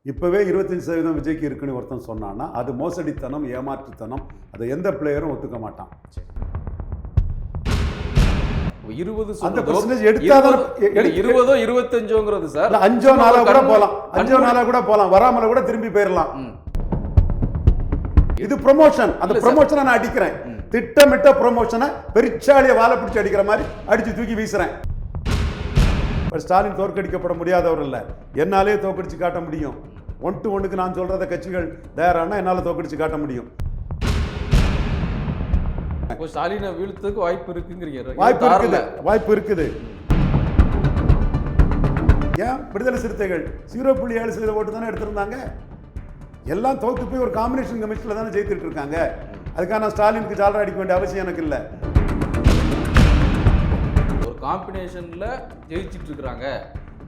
இப்போவே 25% விஜய்க்கு இருக்குன்னு ஒருத்தன் சொன்னான்னா அது மோசடித்தனம், ஏமாற்றுத்தனம். அதை எந்த பிளேயரும் ஒத்துக்க மாட்டான். 20 அந்த பெர்சன்டேஜ் எடுத்தாதான் 20 25ங்கிறது சார் 5 4 கூட போலாம், 5 4 கூட போலாம், வராமல கூட திரும்பி போயிடலாம். இது ப்ரொமோஷன். அந்த ப்ரொமோஷனை நான் அடிக்கிறேன். திட்டமிட்ட ப்ரொமோஷனை பெரிச்சாலிய வாழை பிடிச்சி அடிக்கிற மாதிரி அடிச்சு தூக்கி வீசுறேன். ஸ்டாலின் தோற்கடிக்கப்பட முடியாதவர் இல்லை, என்னாலே தோற்கடிச்சு காட்ட முடியும். 1 to 1க்கு நான் சொல்றத கட்சிகள் தயாரானா என்னால தோற்கடிச்சு காட்ட முடியும். ஸ்டாலினை வீழ்த்துக்கு வாய்ப்பு இருக்குங்கிறீங்க. வாய்ப்பு இருக்குது. ஏன் விடுதலை சிறுத்தைகள் 0.7% ஓட்டு தானே எடுத்திருந்தாங்க. எல்லாம் தோத்து போய் ஒரு காம்பினேஷன் கமிஷன்ல தானே ஜெயித்துட்டு இருக்காங்க. அதுக்கான ஸ்டாலினுக்கு ஜாலரா அடிக்க வேண்டிய அவசியம் எனக்கு இல்லை. ஒரு காம்பினேஷன்ல ஜெயிச்சிட்டு இருக்காங்க.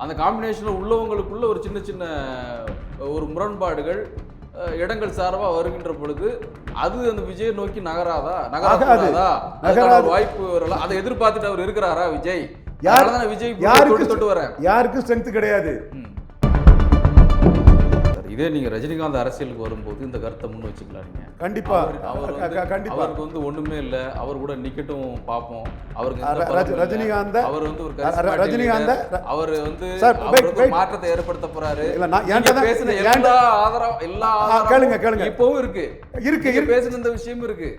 அந்த காம்பினேஷன்ல உள்ளவங்களுக்குள்ள ஒரு சின்ன சின்ன ஒரு முரண்பாடுகள் இடங்கள் சார்பா வருகின்ற பொழுது அது அந்த விஜய் நோக்கி நகராதா வாய்ப்பு வரலாம். அதை எதிர்பார்த்துட்டு அவர் இருக்கிறாரா விஜய்? விஜய் யாருக்கும் ஸ்ட்ரென்த் கிடையாது. இதே நீங்க ரஜினிகாந்த் அரசியலுக்கு வரும்போது இந்த கருத்தை முன் வச்சுக்கலாம். நீங்க கண்டிப்பா அவருக்கு வந்து ஒண்ணுமே இல்ல, அவர் கூட நிக்கட்டும் பாப்போம். அவருக்கு ரஜினிகாந்த் அவர் வந்து ஒரு அவர் வந்து மாற்றத்தை ஏற்படுத்த போறாரு. பேசுன எல்லா ஆதரவும் இப்பவும் இருக்கு பேசுன இந்த விஷயம் இருக்கு.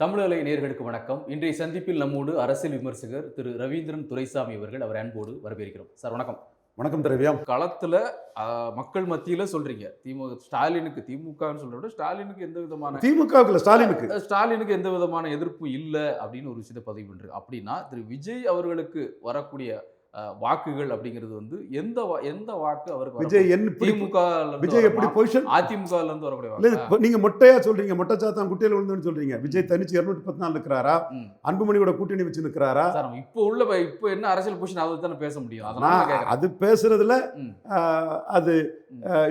தமிழலை நேயர்களுக்கு வணக்கம். இன்றைய சந்திப்பில் நம்மோடு அரசியல் விமர்சகர் திரு ரவீந்திரன் துரைசாமி அவர்கள். அவர் அன்போடு வரவேற்கிறோம். சார் வணக்கம். வணக்கம் திரவியம். களத்துல மக்கள் மத்தியில சொல்றீங்க ஸ்டாலினுக்கு, திமுகன்னு சொல்ற விட ஸ்டாலினுக்கு எந்த விதமான ஸ்டாலினுக்கு எந்த விதமான எதிர்ப்பு இல்லை அப்படின்னு ஒரு விஷயத்தை பதிவு பண்றது. அப்படின்னா திரு விஜய் அவர்களுக்கு வரக்கூடிய வாக்குகள் அப்படிங்கிறது வந்து எந்த வாக்கு அவருக்கு திமுக விஜய் எப்படி பொசிஷன் அதிமுகல இருந்து வரக்கூடிய நீங்க மொட்டையா சொல்றீங்க, மொட்டை சாத்தான் குட்டையில விழுந்துன்னு சொல்றீங்க. விஜய் தனிச்சு 214 இருக்கிறாரா, அன்புமணியோட கூட்டணி வச்சு நிற்கிறாரா? இப்போ என்ன அரசியல் பொசிஷன் அதை தானே பேச முடியும். அதனால அது பேசுறதுல அது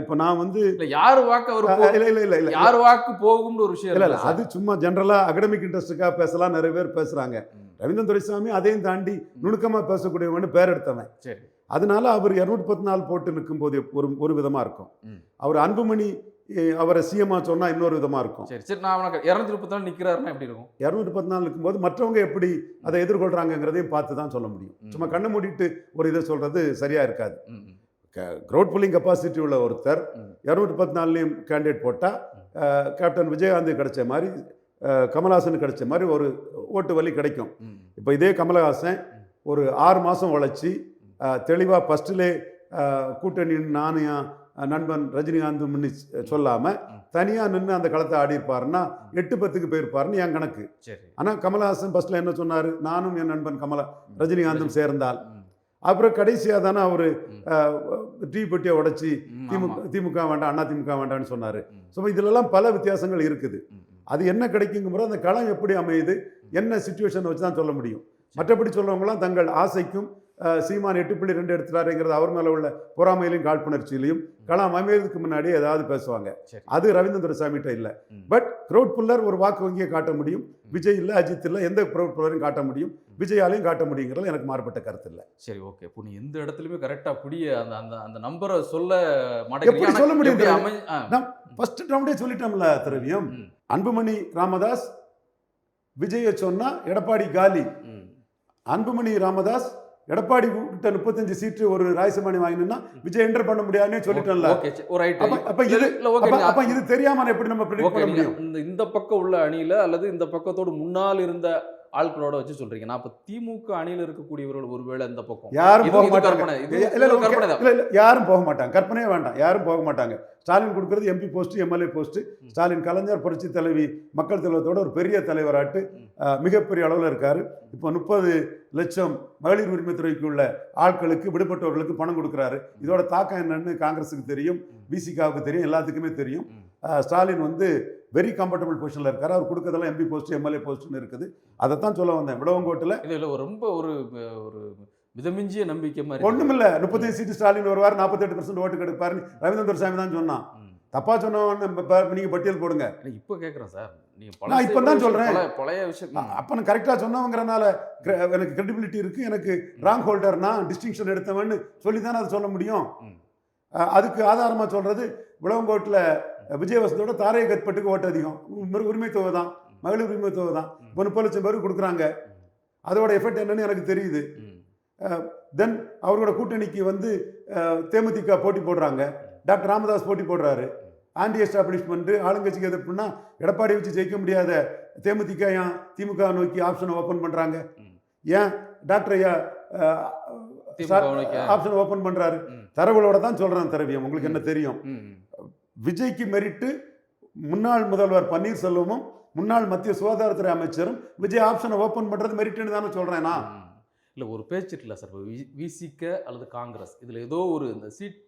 இப்ப நான் வந்து யாரு வாக்கு அவரு இல்ல யாரு வாக்கு போகும்னு ஒரு விஷயம் இல்ல. அது சும்மா ஜெனரலா அகடமிக் இன்ட்ரெஸ்டுக்காக பேசலாம், நிறைய பேர் பேசுறாங்க. ரவீந்திரன் துரைசாமி அதையும் தாண்டி நுணுக்கமா பேசக்கூடியவன்னு பேர் எடுத்தவன். அதனால அவர் 214 போட்டு நிற்கும் போது ஒரு விதமா இருக்கும். அவர் அன்புமணி அவரை சிஎம்மா சொன்னா இன்னொரு விதமா இருக்கும். சரி, நான் 234 நிக்கிறாருன்னா எப்படி இருக்கும்? 214 இருக்கும்போது மற்றவங்க எப்படி அதை எதிர்கொள்றாங்கிறதையும் பார்த்து தான் சொல்ல முடியும். சும்மா கண்ணை மூடிட்டு ஒரு இதை சொல்றது சரியா இருக்காது. க்ரௌட் புல்லிங் கெப்பாசிட்டி உள்ள ஒருத்தர் 214 கேண்டிடேட் போட்டா கேப்டன் விஜயகாந்த் கிடைச்ச மாதிரி, கமல்ஹாசனுக்கு கிடைச்ச மாதிரி ஒரு ஓட்டு வலி கிடைக்கும். இப்போ இதே கமல்ஹாசன் ஒரு 6 மாதம் உழைச்சி தெளிவாக ஃபஸ்ட்டிலே கூட்டணின்னு நானும் நண்பன் ரஜினிகாந்த் முன்னி சொல்லாமல் தனியாக நின்று அந்த களத்தை ஆடி இருப்பாருன்னா 8-10க்கு போயிருப்பாருன்னு என் கணக்கு. ஆனால் கமல்ஹாசன் ஃபஸ்ட்டில் என்ன சொன்னார், நானும் என் நண்பன் ரஜினிகாந்தும் சேர்ந்தால். அப்புறம் கடைசியாக தானே அவர் டீ பெட்டியை உடைச்சி திமுக வேண்டாம் அதிமுக வேண்டாம்னு சொன்னார். ஸோ இதிலெல்லாம் பல வித்தியாசங்கள் இருக்குது. அது என்ன கிடைக்குங்கும்போது அந்த களம் எப்படி அமையுது, என்ன சிச்சுவேஷனை வச்சு தான் சொல்ல முடியும். மற்றபடி சொல்றவங்களாம் தங்கள் ஆசைக்கும் சீமான் 8.2 எடுத்துட்டாருங்கிறது அவர் மேலே உள்ள பொறாமையிலையும் காழ்ப்புணர்ச்சியிலையும் களம் அமையறதுக்கு முன்னாடி ஏதாவது பேசுவாங்க. அது ரவீந்திரன் துரைசாமிகிட்ட இல்லை. பட் க்ரௌட் புல்லர் ஒரு வாக்கு வங்கியை காட்ட முடியும். விஜய் இல்லை, அஜித் இல்லை, எந்த க்ரௌட் புல்லரையும் காட்ட முடியும், விஜயாலையும் காட்ட முடியுங்கிறது எனக்கு மாறுபட்ட கருத்து இல்லை. சரி, ஓகே. இப்போ நீ எந்த இடத்துலையுமே கரெக்டாக புரிய அந்த நம்பரை சொல்ல மாட்டேங்குது. சொல்ல முடியும். நான் ஃபர்ஸ்ட் ரவுண்டே சொல்லிட்டோம்ல திரவியம். அன்புமணி ராமதாஸ் விஜயை சொன்னா எடப்பாடி காலி. அன்புமணி ராமதாஸ் எடப்பாடி கிட்ட 35 சீட்டு ஒரு ராஜ்யசபாணி வாங்கினா விஜய் என்டர் பண்ண முடியாதுன்னு சொல்லிட்டோம்ல. அப்ப இது தெரியாம எப்படி நம்ம ப்ரெடிக்ட் பண்ண முடியும்? இந்த பக்கம் உள்ள அணியில அல்லது இந்த பக்கத்தோடு முன்னால் இருந்த ஆட்களோட வச்சு சொல்றீங்க. நான் இப்ப திமுக அணியில் இருக்கக்கூடியவர்கள் ஒருவேளை இந்த பக்கம் யாரும் போக மாட்டாங்க. யாரும் போக மாட்டாங்க, கற்பனையே வேண்டாம், யாரும் போக மாட்டாங்க. ஸ்டாலின் கொடுக்கறது MP post, MLA post. Stalin Kalaignar Puratchi Thalaivi மக்கள் தலைவத்தோட ஒரு பெரிய தலைவராட்டு மிகப்பெரிய அளவில் இருக்காரு. இப்போ 30 லட்சம் மகளிர் உரிமைத்துறைக்கு உள்ள ஆட்களுக்கு, விடுபட்டவர்களுக்கு பணம் கொடுக்குறாரு. இதோட தாக்கம் என்னன்னு காங்கிரஸுக்கு தெரியும், பிசிகாவுக்கு தெரியும், எல்லாத்துக்குமே தெரியும். ஸ்டாலின் வந்து வெரி கம்ஃபர்டபுள் பொசிஷனில் இருக்காரு. அவர் கொடுக்கறதெல்லாம் எம்பி போஸ்ட், எம்எல்ஏ போஸ்ட்னு இருக்குது. அதை தான் சொல்ல வந்தேன். விடவங்கோட்டில் இதில் ரொம்ப ஒரு மிதமிஞ்சிய நம்பிக்கை மாதிரி ஒன்றும் இல்லை. 35 சீட்டு ஸ்டாலின் வருவார், 48% ஓட்டு கெடுப்பாருன்னு ரவீந்திரன் துரைசாமி தான் சொன்னான். தப்பா சொன்னவன் நீங்க பட்டியல் போடுங்க. இப்போ கேட்குறேன் சார், நான் இப்போ தான் சொல்றேன். பழைய விஷயம் அப்போ நான் கரெக்டாக சொன்னவங்கிறனால எனக்கு கிரெடிபிலிட்டி இருக்கு, எனக்கு ராங் ஹோல்டர், நான் டிஸ்டிங்ஷன் எடுத்தவன்னு சொல்லி தானே அதை சொல்ல முடியும். அதுக்கு ஆதாரமாக சொல்றது விளவங்கோட்டில் விஜயவசந்தோட தாரைய கத்பட்டுக்கு ஓட்டு அதிகம், உரிமை தொகை தான், மகளிர் உரிமை தொகை தான், 30 லட்சம் பேருக்கு கொடுக்குறாங்க. அதோட எஃபெக்ட் என்னன்னு எனக்கு தெரியுது. தென் அவரோட கூட்டணிக்கு வந்து தேமுதிக போட்டி போடுறாங்க, டாக்டர் ராமதாஸ் போட்டி போடுறாரு. ஆன்டி எஸ்டாப்ளிஷ்மெண்ட் ஆளுங்கட்சிக்கு எதிர்ப்புனா எடப்பாடி வச்சு ஜெயிக்க முடியாத தேமுதிக ஏன் திமுக நோக்கி ஆப்ஷனை ஓப்பன் பண்ணுறாங்க? ஏன் டாக்டர் ஐயா ஆப்ஷன் ஓப்பன் பண்ணுறாரு? தரவுகளோட தான் சொல்கிறேன் திரவியம், உங்களுக்கு என்ன தெரியும். விஜய்க்கு மெரிட்டு முன்னாள் முதல்வர் பன்னீர்செல்வமும் முன்னாள் மத்திய சுகாதாரத்துறை அமைச்சரும் விஜய் ஆப்ஷனை ஓப்பன் பண்ணுறது மெரிட்டுன்னு தானே சொல்கிறேன் நான். இல்லை ஒரு பேச்சு இருக்குல்ல சார், விசிக அல்லது காங்கிரஸ் இதில் ஏதோ ஒரு இந்த சீட்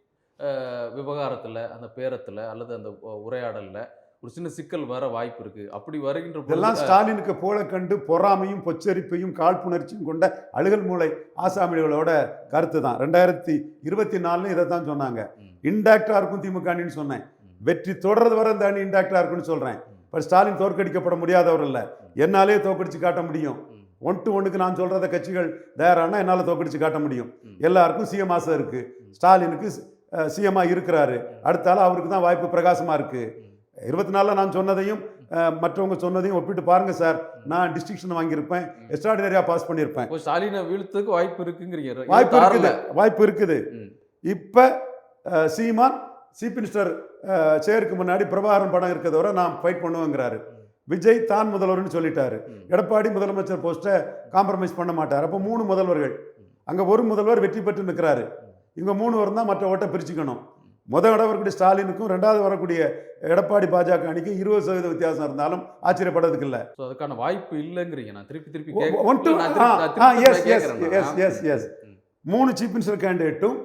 விவகாரத்தில் அந்த பேரத்தில் அல்லது அந்த உரையாடலில் ஒரு சின்ன சிக்கல் வர வாய்ப்பு இருக்கு. அப்படி வருகின்ற இதெல்லாம் ஸ்டாலினுக்கு போல கண்டு பொறாமையும் பொச்சரிப்பையும் காழ்ப்புணர்ச்சியும் கொண்ட அழுகல் மூளை ஆசாமிகளோட கருத்து தான். 2024 இதை தான் சொன்னாங்க. இன்டாக்டா இருக்கும் திமுகன்னு சொன்னேன். வெற்றி தொடர்றது வர இந்த அணி இன்டாக்டா இருக்குன்னு சொல்றேன். இப்போ ஸ்டாலின் தோற்கடிக்கப்பட முடியாதவர் இல்லை, என்னாலே தோற்கடிச்சு காட்ட முடியும். 1 to 1 நான் சொல்றத கட்சிகள் தயாரானா என்னால் தோற்கடிச்சு காட்ட முடியும். எல்லாருக்கும் சிஎம் ஆசை இருக்கு. ஸ்டாலினுக்கு சிஎம்மா இருக்கிறாரு, அடுத்தால அவருக்கு தான் வாய்ப்பு பிரகாசமா இருக்கு. 24 நான் சொன்னதையும் மற்றவங்க சொன்னதையும் ஒப்பிட்டு பாருங்க சார். நான் டிஸ்டிங்ஷன் வாங்கியிருப்பேன், எக்ஸ்ட்ராடினரியா பாஸ் பண்ணியிருப்பேன். ஸ்டாலினை வீழ்த்துக்கு வாய்ப்பு இருக்குங்கிறீங்க. வாய்ப்பு இருக்குது. இப்ப சீமான் சீஃப் மினிஸ்டர் சேருக்கு முன்னாடி பிரபாகரன் படம் இருக்கிறதோட நான் ஃபைட் பண்ணுவேங்கிறாரு. விஜய் தான் முதல்வர்னு சொல்லிட்டாரு. எடப்பாடி முதலமைச்சர் போஸ்ட்டை காம்ப்ரமைஸ் பண்ண மாட்டார். அப்போ 3 முதல்வர்கள், அங்கே ஒரு முதல்வர் வெற்றி பெற்று நிற்கிறாரு. இவங்க 3 பேரும் தான் மற்ற ஓட்டை பிரிச்சுக்கணும். முதல் இடம் வரக்கூடிய ஸ்டாலினுக்கும் 2வது வரக்கூடிய எடப்பாடி பாஜக அணிக்கு 20% வித்தியாசம் இருந்தாலும் ஆச்சரியப்படுறதுக்கு இல்லை. அதுக்கான வாய்ப்பு இல்லைங்கிறீங்க. நான் திருப்பி 3 சீஃப் மினிஸ்டர் கேண்டிடேட்டும்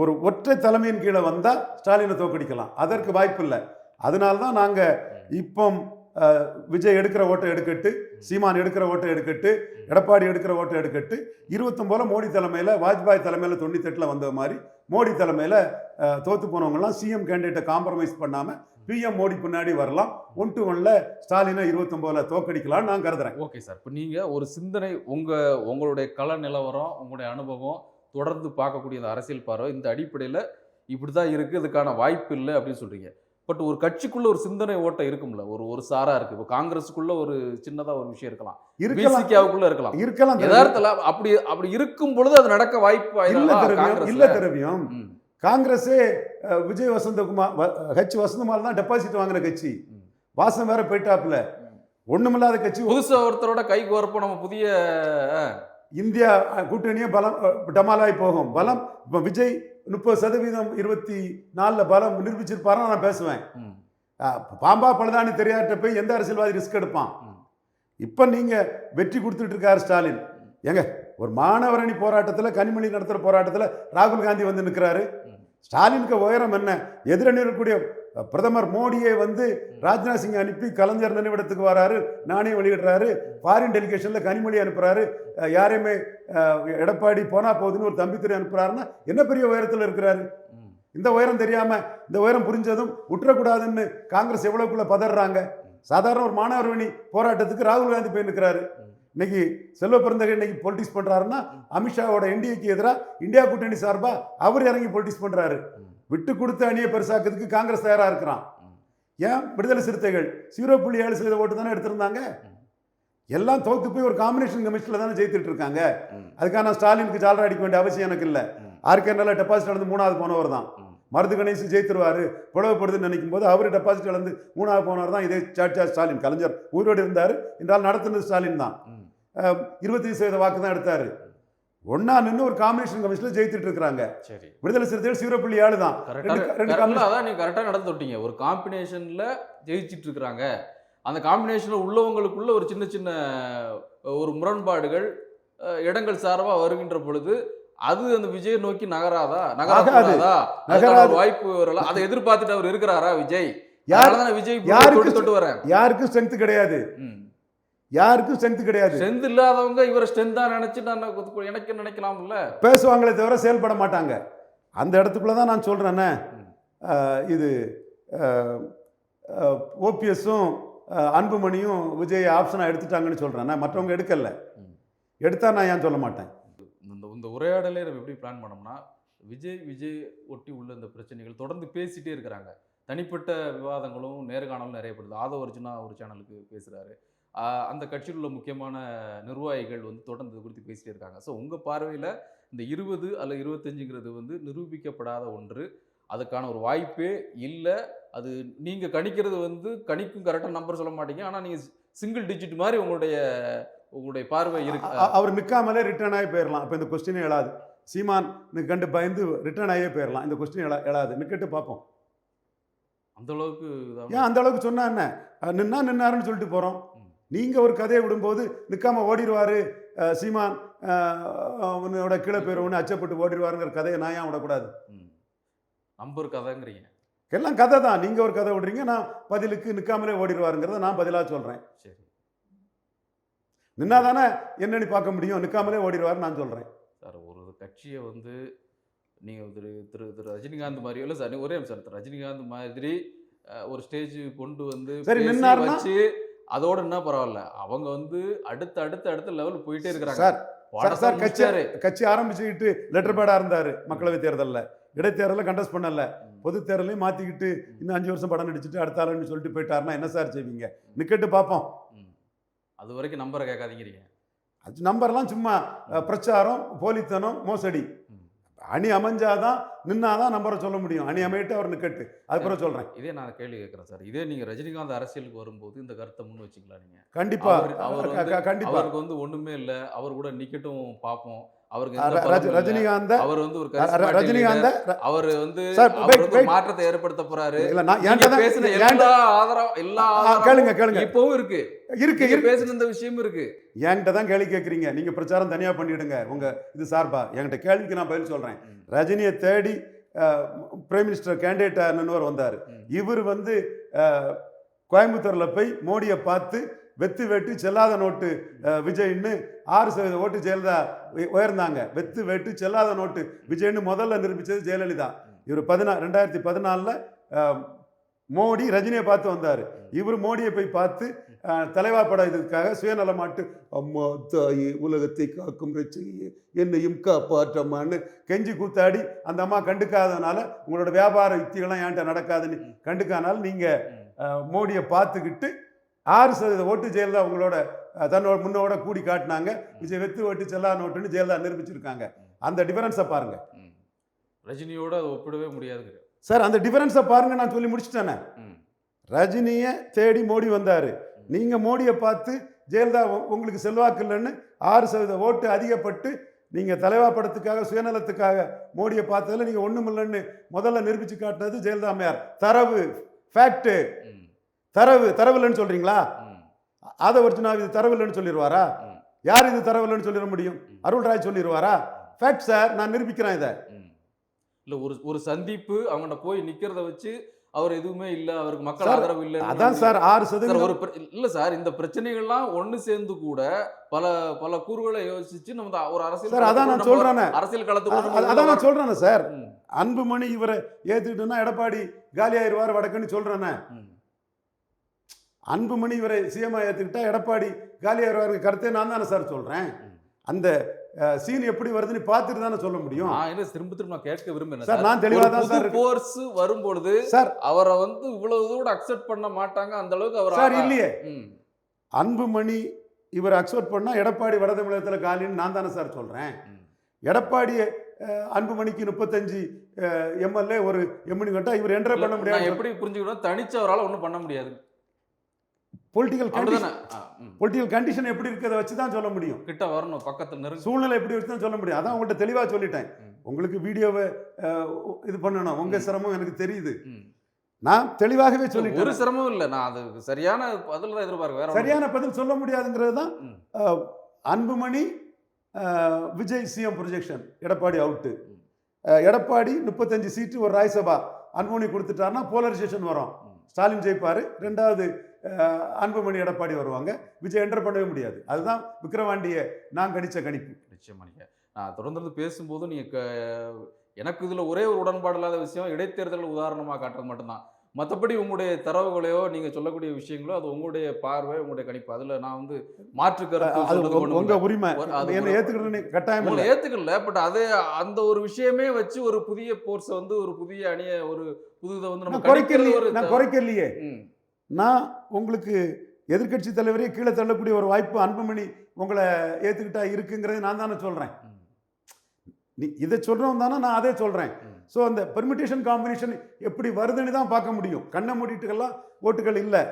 ஒரு ஒற்றை தலைமையின் கீழே வந்தால் ஸ்டாலினை தோக்கடிக்கலாம். அதற்கு வாய்ப்பு இல்லை. அதனால தான் நாங்கள் இப்போ விஜய் எடுக்கிற ஓட்டை எடுக்கட்டு, சீமான் எடுக்கிற ஓட்டை எடுக்கட்டு, எடப்பாடி எடுக்கிற ஓட்டை எடுக்கட்டு, 29 மோடி தலைமையில், வாஜ்பாய் தலைமையில் 98 வந்த மாதிரி மோடி தலைமையில் தோத்து போனவங்கலாம் சிஎம் கேண்டிடேட்டை காம்ப்ரமைஸ் பண்ணாமல் பிஎம் மோடி பின்னாடி வரலாம். 1 to 1 ஸ்டாலினை 29 தோக்கடிக்கலாம்னு நான் கருதுறேன். ஓகே சார், இப்போ நீங்கள் ஒரு சிந்தனை, உங்களுடைய கள நிலவரம், உங்களுடைய அனுபவம், தொடர்ந்து பார்க்கக்கூடிய அந்த அரசியல் பார்வை, இந்த அடிப்படையில் இப்படி தான் இருக்குது, இதுக்கான வாய்ப்பு இல்லை அப்படின்னு சொல்கிறீங்க. பட் ஒரு கட்சிக்குள்ள ஒரு சிந்தனை ஓட்டம் இருக்கும்ல, ஒரு சாரா இருக்கு. இப்போ காங்கிரஸுக்குள்ள ஒரு சின்னதா ஒரு விஷயம் இருக்கலாம், பிசிகேவுக்குள்ள இருக்கலாம். யதார்த்தல அப்படி இருக்கும் பொழுது அது நடக்க வாய்ப்பு இல்ல. திரவியம் காங்கிரஸே விஜய் வசந்தகுமார் வசந்தகுமார் தான் டெபாசிட் வாங்கின கட்சி. வாசம் வேற போயிட்டாப்ல, ஒண்ணுமில்லாத கட்சி. புதுசா ஒருத்தரோட கை கோர்ப்போம். நம்ம புதிய இந்தியா கூட்டணியே பலம் டமாலாய் போகும். பலம் இப்போ விஜய் 30% 24 பலம் நிரூபிச்சிருப்பாரு. நான் பேசுவேன், பாம்பா பழுதானி தெரியாட்ட போய் எந்த அரசியல்வாதி ரிஸ்க் எடுப்பான்? இப்ப நீங்க வெற்றி கொடுத்துட்டு இருக்காரு ஸ்டாலின். எங்க ஒரு மாணவரணி போராட்டத்தில், கனிமொழி நடத்துகிற போராட்டத்தில் ராகுல் காந்தி வந்து நிற்கிறாரு. ஸ்டாலினுக்கு உயரம் என்ன? எதிரணி இருக்கக்கூடிய பிரதமர் மோடியை வந்து ராஜ்நாத் சிங் அனுப்பி கலைஞர் நினைவிடத்துக்கு வராரு, நாணயம் வெளியிடுறாரு, ஃபாரின் டெலிகேஷனில் கனிமொழி அனுப்புறாரு, யாரையுமே எடப்பாடி போனா போகுதுன்னு ஒரு தம்பித்துறை அனுப்புறாருன்னா என்ன பெரிய உயரத்தில் இருக்கிறாரு? இந்த உயரம் தெரியாம, இந்த உயரம் புரிஞ்சதும் விட்டுறக்கூடாதுன்னு காங்கிரஸ் எவ்வளவுக்குள்ள பதறாங்க. சாதாரண ஒரு மாணவரணி போராட்டத்துக்கு ராகுல் காந்தி போய் நிற்கிறாரு. இன்னைக்கு செல்வ பிறந்தகை இன்னைக்கு பொலிட்டிக்ஸ் பண்றாருன்னா அமித்ஷாவோட என்டிஏக்கு எதிராக இந்தியா கூட்டணி சார்பா அவர் இறங்கி பொலிட்டிக்ஸ் பண்றாரு. விட்டு கொடுத்து அணியை பெருசாக்கிறதுக்கு காங்கிரஸ் தயாரா இருக்கிறான். ஏன் விடுதலை சிறுத்தைகள் 0.7% ஓட்டு தானே எடுத்திருந்தாங்க. எல்லாம் தோத்து போய் ஒரு காம்பினேஷன் கமிஷன்ல தானே ஜெயித்துட்டு இருக்காங்க. அதுக்கான ஸ்டாலினுக்கு ஜாலரா அடிக்க வேண்டிய அவசியம் எனக்கு இல்லை. ஆர்கேனால டெபாசிட் இழந்து 3வது போனவர் தான். மருது கணேசி ஜெயித்துருவாரு புலவப்படுதுன்னு நினைக்கும் போது அவர் டெபாசிட் இழந்து 3வது போனவர் தான். இதே சாட்சியா ஸ்டாலின். கலைஞர் உயிரோடு இருந்தார் என்றால் நடத்துனது ஸ்டாலின் தான். 25% வாக்கு தான் எடுத்தாரு. ஒன்னா நின்று ஒரு காம்பினேஷன் கமிஷன்ல ஜெயித்துட்டு இருக்காங்க. விடுதலை சிறுத்தைகள் 0.7 தான். நீங்க கரெக்டா நடந்துட்டீங்க. ஒரு காம்பினேஷன்ல ஜெயிச்சிட்டு இருக்காங்க. அந்த காம்பினேஷன்ல உள்ளவங்களுக்குள்ள ஒரு சின்ன ஒரு முரண்பாடுகள் இடங்கள் சார்பா வருகின்ற பொழுது அது அந்த விஜய் நோக்கி நகராதா? வாய்ப்பு வரல. அதை எதிர்பார்த்துட்டு அவர் இருக்கிறாரா விஜய்? விஜய் தொட்டு வர யாருக்கும் ஸ்ட்ரென்த் கிடையாது. யாருக்கும் ஸ்ட்ரென்த் கிடையாது. ஸ்ட்ரென்த் இல்லாதவங்க இவரை ஸ்ட்ரென்த்தா நினைச்சு எனக்கு நினைக்கலாம்ல, பேசுவாங்களே தவிர செயல்பட மாட்டாங்க. அந்த இடத்துக்குள்ள தான் நான் சொல்றேன்னே, இது ஓபிஎஸும் அன்புமணியும் விஜய் ஆப்ஷனாக எடுத்துட்டாங்கன்னு சொல்கிறேன். நான் மற்றவங்க எடுக்கலை. எடுத்தால் நான் ஏன் சொல்ல மாட்டேன். இந்த உரையாடலே நம்ம எப்படி பிளான் பண்ணோம்னா, விஜய் ஒட்டி உள்ள இந்த பிரச்சனைகள் தொடர்ந்து பேசிகிட்டே இருக்கிறாங்க. தனிப்பட்ட விவாதங்களும் நேர்காணலும் நிறைய படுது. ஆதவ அர்ஜுனா ஒரு சேனலுக்கு பேசுகிறாரு. அந்த கட்சியில் உள்ள முக்கியமான நிர்வாகிகள் வந்து தொடர்ந்து இது குறித்து பேசிகிட்டே இருக்காங்க. ஸோ உங்கள் பார்வையில் இந்த 20 அல்லது 25ங்கிறது வந்து நிரூபிக்கப்படாத ஒன்று, அதுக்கான ஒரு வாய்ப்பே இல்லை. அது நீங்கள் கணிக்கிறது வந்து கணிக்கும் கரெக்டாக நம்பர் சொல்ல மாட்டீங்க, ஆனால் நீங்கள் சிங்கிள் டிஜிட் மாதிரி உங்களுடைய பார்வை இருக்கு. அவர் நிற்காமலே ரிட்டர்ன் ஆகி போயிடலாம். அப்போ இந்த கொஸ்டினே எழாது. சீமான் கண்டு பயந்து ரிட்டர்ன் ஆகியே போயிடலாம். இந்த கொஸ்டின் எழாது. நிற்கட்டு பார்ப்போம். அந்த அளவுக்கு ஏன் அந்த அளவுக்கு சொன்னா என்ன? நின்னாருன்னு சொல்லிட்டு போகிறோம். நீங்கள் ஒரு கதையை விடும்போது நிற்காம ஓடிடுவார் சீமான், உன்னோட கீழே போயிடுவோன்னு அச்சப்பட்டு ஓடிடுவாருங்கிற கதையை நான் ஏன் விடக்கூடாது? நம்பர் கதைங்கிறீங்க. எல்லாம் கதை தான். நீங்கள் ஒரு கதை விடுறீங்க, நான் பதிலுக்கு நிற்காமலே ஓடிடுவாருங்கிறத நான் பதிலாக சொல்கிறேன். சரி, நின்னா தானே என்னன்னு பார்க்க முடியும். நிற்காமலே ஓடிடுவாருன்னு நான் சொல்கிறேன். சார், ஒரு கட்சியை வந்து நீங்கள் திரு ரஜினிகாந்த் மாதிரியோ இல்லை சார், ஒரே நிமிஷம், திரு ரஜினிகாந்த் மாதிரி ஒரு ஸ்டேஜ் கொண்டு வந்து சரி நின்னாருன்னா வச்சு அதோட என்ன பரவாயில்ல, அவங்க வந்து அடுத்த லெவல் போயிட்டே இருக்கிறாங்க. சார் கட்சி ஆரம்பிச்சுக்கிட்டு லெட்டர் பேடாக இருந்தார். மக்களவை தேர்தலில், இடைத்தேர்தலில் கண்டஸ்ட் பண்ணல, பொது தேர்தலையும் மாற்றிக்கிட்டு இன்னும் 5 வருஷம் படம் நடிச்சுட்டு அடுத்த ஆளுன்னு சொல்லிட்டு போயிட்டாருன்னா என்ன சார் செய்வீங்க? நிக்கட்டு பார்ப்போம். அது வரைக்கும் நம்பரை கேட்காதீங்கிறீங்க. அது நம்பர்லாம் சும்மா பிரச்சாரம், போலித்தனம், மோசடி. அணி அமைஞ்சாதான் நின்னாதான் நம்பரை சொல்ல முடியும். அணி அமையிட்டு அவர் நிக்கட்டு, அதுக்கப்புறம் சொல்றேன். இதே நான் கேள்வி கேட்கிறேன் சார். இதே நீங்க ரஜினிகாந்த் அரசியலுக்கு வரும்போது இந்த கருத்தை முன் வச்சுக்கலாம். நீங்க கண்டிப்பா கண்டிப்பா அவருக்கு வந்து ஒண்ணுமே இல்லை, அவர் கூட நிக்கட்டும் பார்ப்போம். அவருக்கு ரஜினிகாந்த் அவர் வந்து ஒரு அவர் வந்து மாற்றத்தை ஏற்படுத்த போறாரு. பேசின எல்லா ஆதரவும் இப்பவும் இருக்கு பேசுன இந்த விஷயம் இருக்கு. என்கிட்ட தான் கேள்வி கேட்குறீங்க. நீங்கள் பிரச்சாரம் தனியாக பண்ணிவிடுங்க உங்கள் இது சார்பா. என்கிட்ட கேள்விக்கு நான் பதில் சொல்கிறேன். ரஜினியை தேடி பிரைம் மினிஸ்டர் கேண்டிடேட் வந்தார். இவர் வந்து கோயம்புத்தூரில் போய் மோடியை பார்த்து வெத்து வேட்டு செல்லாத நோட்டு விஜய்னு 6% ஓட்டு ஜெயலலிதா உயர்ந்தாங்க. வெத்து வேட்டு செல்லாத நோட்டு விஜய்னு முதல்ல நிரூபித்தது ஜெயலலிதா. இவர் 2014 மோடி ரஜினியை பார்த்து வந்தார். இவர் மோடியை போய் பார்த்து தலைவா படம் இதுக்காக சுயநலமாட்டு அம்மா தாயி உலகத்தை காக்கும் ரட்சகியே என்னையும் காப்பாற்றம்மான்னு கெஞ்சி கூத்தாடி அந்த அம்மா கண்டுக்காதனால உங்களோட வியாபார யுக்திகள்லாம் என்கிட்ட நடக்காதுன்னு கண்டுக்காதனால நீங்கள் மோடியை பார்த்துக்கிட்டு 6% ஓட்டு ஜெயலலிதா உங்களோட தன்னோட முன்னோட கூடி காட்டினாங்க. விஜய் வெத்து ஓட்டு செல்லா நோட்டுன்னு ஜெயலலிதா நிரூபிச்சிருக்காங்க. அந்த டிஃபரன்ஸை பாருங்க. ரஜினியோட அதை ஒப்பிடவே முடியாது சார். அந்த டிஃபரன்ஸை பாருங்க. நான் சொல்லி முடிச்சுட்டேனே. ரஜினியை தேடி மோடி வந்தார். நீங்கள் மோடியை பார்த்து ஜெயலலிதா உங்களுக்கு செல்வாக்கு இல்லைன்னு 6% ஓட்டு அதிகப்பட்டு நீங்கள் தலைவா படத்துக்காக சுயநலத்துக்காக மோடியை பார்த்ததில் நீங்கள் ஒன்றும் இல்லைன்னு முதல்ல நிரூபித்து காட்டினது ஜெயலலிதா அம்மையார். தரவு, ஃபேக்டு. தரவு இல்லைன்னு சொல்கிறீங்களா? ஆதவ அர்ஜுனா இது தரவு இல்லைன்னு சொல்லிடுவாரா? யார் இது தரவு இல்லைன்னு சொல்லிட முடியும்? அருள்ராய் சொல்லிடுவாரா? ஃபேக்ட் சார், நான் நிரூபிக்கிறேன் இதை. இல்லை, ஒரு சந்திப்பு அவங்கள்ட்ட போய் நிற்கிறத வச்சு அவர் எதுவுமே இல்லை, அவருக்கு மக்கள் ஆதரவு இல்லை. அதான் சார் 6% இல்லை சார். இந்த பிரச்சனைகள்லாம் ஒன்று சேர்ந்து கூட பல கூறுகளை யோசிச்சு நம்ம ஒரு அரசியல், அதான் நான் சொல்றேன், அரசியல் களத்துக்கு அதான் நான் சொல்றேன் சார். அன்புமணி இவரை ஏத்துக்கிட்டோம்னா எடப்பாடி காலி ஆயிடுவார் வடக்குன்னு சொல்றேன். அன்புமணி இவரை சிஎம் ஏத்துக்கிட்டா எடப்பாடி காலி ஆயிடுவார் கருத்தை நான் தானே சார் சொல்றேன். அந்த சீன் எப்படி வருதுன்னு பார்த்துட்டு தானே சொல்ல முடியும். திரும்ப கேட்க விரும்புறேன் சார். நான் தெளிவா தான் சார். போர்ஸ் வரும்பொழுது சார் அவரை வந்து இவ்வளவு தூரம் அக்செப்ட் பண்ண மாட்டாங்க. அந்த அளவுக்கு அவர் சார் இல்லையே. அன்புமணி இவர் அக்செப்ட் பண்ணா எடப்பாடி வட தமிழகத்தில் காலின்னு நான் தானே சார் சொல்றேன். எடப்பாடி அன்புமணிக்கு 35 எம்எல்ஏ ஒரு எம்எல்ஏ கட்டா இவர் என்ட்ரே பண்ண முடியாது. எப்படி புரிஞ்சுக்கணும்? தனிச்சவரால் ஒன்றும் பண்ண முடியாது. பொலிட்டிக்கல் கண்டிஷன் எப்படி இருக்கிறத வச்சு தான் சொல்ல முடியும். கிட்ட வரணும், பக்கத்துல சூழ்நிலை எப்படி வச்சு தான் சொல்ல முடியும். அதான் உங்கள்கிட்ட தெளிவாக சொல்லிட்டேன். உங்களுக்கு வீடியோவை இது பண்ணணும், உங்க சிரமம் எனக்கு தெரியுது. நான் தெளிவாகவே சொல்லிட்டேன். ஒரு சிரமம் இல்லை. நான் அது சரியான பதில் தான் எதிர்பார்க்க. சரியான பதில் சொல்ல முடியாதுங்கிறது தான். Anbumani Vijay CM projection, Edappadi out. Edappadi 35 சீட்டு ஒரு ராஜ்யசபா அன்புமணி கொடுத்துட்டாருன்னா போலரைசேஷன் வரும். ஸ்டாலின் ஜெயிப்பார். 2வது அன்புமணி எடப்பாடி வருவாங்க. விஜய் என்டர் பண்ணவே முடியாது. அதுதான் விக்கிரவாண்டியை நான் கணிச்ச கணிப்பு. நிச்சயமாக நான் தொடர்ந்து பேசும்போது எனக்கு இதில் ஒரே ஒரு உடன்பாடு இல்லாத விஷயம் இடைத்தேர்தல் உதாரணமாக காட்டுறது மட்டும்தான். மற்றபடி உங்களுடைய தரவுகளையோ நீங்க சொல்லக்கூடிய விஷயங்களோ அது உங்களுடைய பார்வை, உங்களுடைய கணிப்பு. அதுல நான் வந்து மாற்று கருத்து அது சொல்றதுக்கு ஒண்ணும் உங்க இல்ல. உரிமை, அது என்னை ஏத்துக்கிறேன்னு கட்டாயம் உங்களை இல்லை. ஏத்துக்கல. பட் அதே அந்த ஒரு விஷயமே வச்சு ஒரு புதிய போர்ஸை வந்து ஒரு புதிய அணியை ஒரு புது இதை வந்து நம்ம நான் குறைக்கலையே, கணிக்கிறது ஒரு நான் குறைக்கலையே. ம். நான் உங்களுக்கு எதிர்க்கட்சி தலைவரே கீழே தள்ளக்கூடிய ஒரு வாய்ப்பு அன்புமணி உங்களை ஏத்துக்கிட்டா இருக்குங்கிறத நான் தானே சொல்றேன். ம். நீ இதை சொல்றவன் தானே நான் அதே சொல்றேன். ம். ஸோ அந்த பெர்மிட்டேஷன் காம்பினேஷன் எப்படி வருதுன்னு தான் பார்க்க முடியும். கண்ணை மூடிட்டுக்கெல்லாம் ஓட்டுகள் இல்லை.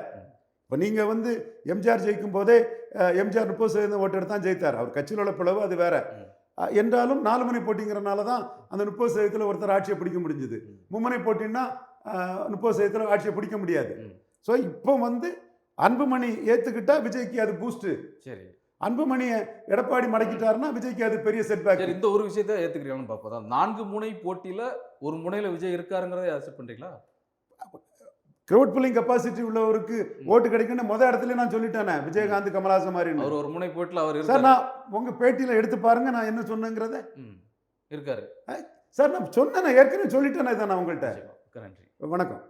இப்போ நீங்கள் வந்து எம்ஜிஆர் ஜெயிக்கும் போதே எம்ஜிஆர் 30% ஓட்டு எடுத்து தான் ஜெயித்தார். அவர் கட்சியில் உள்ள பிளவு அது வேற. என்றாலும் 4 முனை போட்டிங்கிறனால தான் அந்த 30% ஒருத்தர் ஆட்சியை பிடிக்க முடிஞ்சுது. மும்முனை போட்டின்னா 30% ஆட்சியை பிடிக்க முடியாது. ஸோ இப்போ வந்து அன்புமணி ஏற்றுக்கிட்டா விஜய்க்கு அது பூஸ்ட்டு. சரி, அன்புமணியை எடப்பாடி மடக்கிட்டாருன்னா விஜய்க்கு அது பெரிய செட்பேக். சரி, இந்த ஒரு விஷயத்தை ஏத்துக்கிறீங்களான்னு பார்ப்போம். அதான் 4 முனை போட்டியில ஒரு முனையில விஜய் இருக்காருங்கிறத அக்செப்ட் பண்றீங்களா? கிரவுட் புல்லிங் கெப்பாசிட்டி உள்ளவருக்கு ஓட்டு கிடைக்குன்னு முத இடத்துல நான் சொல்லிட்டேனே, விஜயகாந்த் கமலஹாசன் மாதிரி. அவர் ஒரு முனை போட்டில அவர் சார், இருக்காரு. நான் உங்க பேட்டியில எடுத்து பாருங்க நான் என்ன சொன்னேங்கிறத. இருக்காரு சார் நான் சொன்னேன், ஏற்கனவே சொல்லிட்டேனே இதை நான் உங்கள்கிட்ட. நன்றி. வணக்கம்.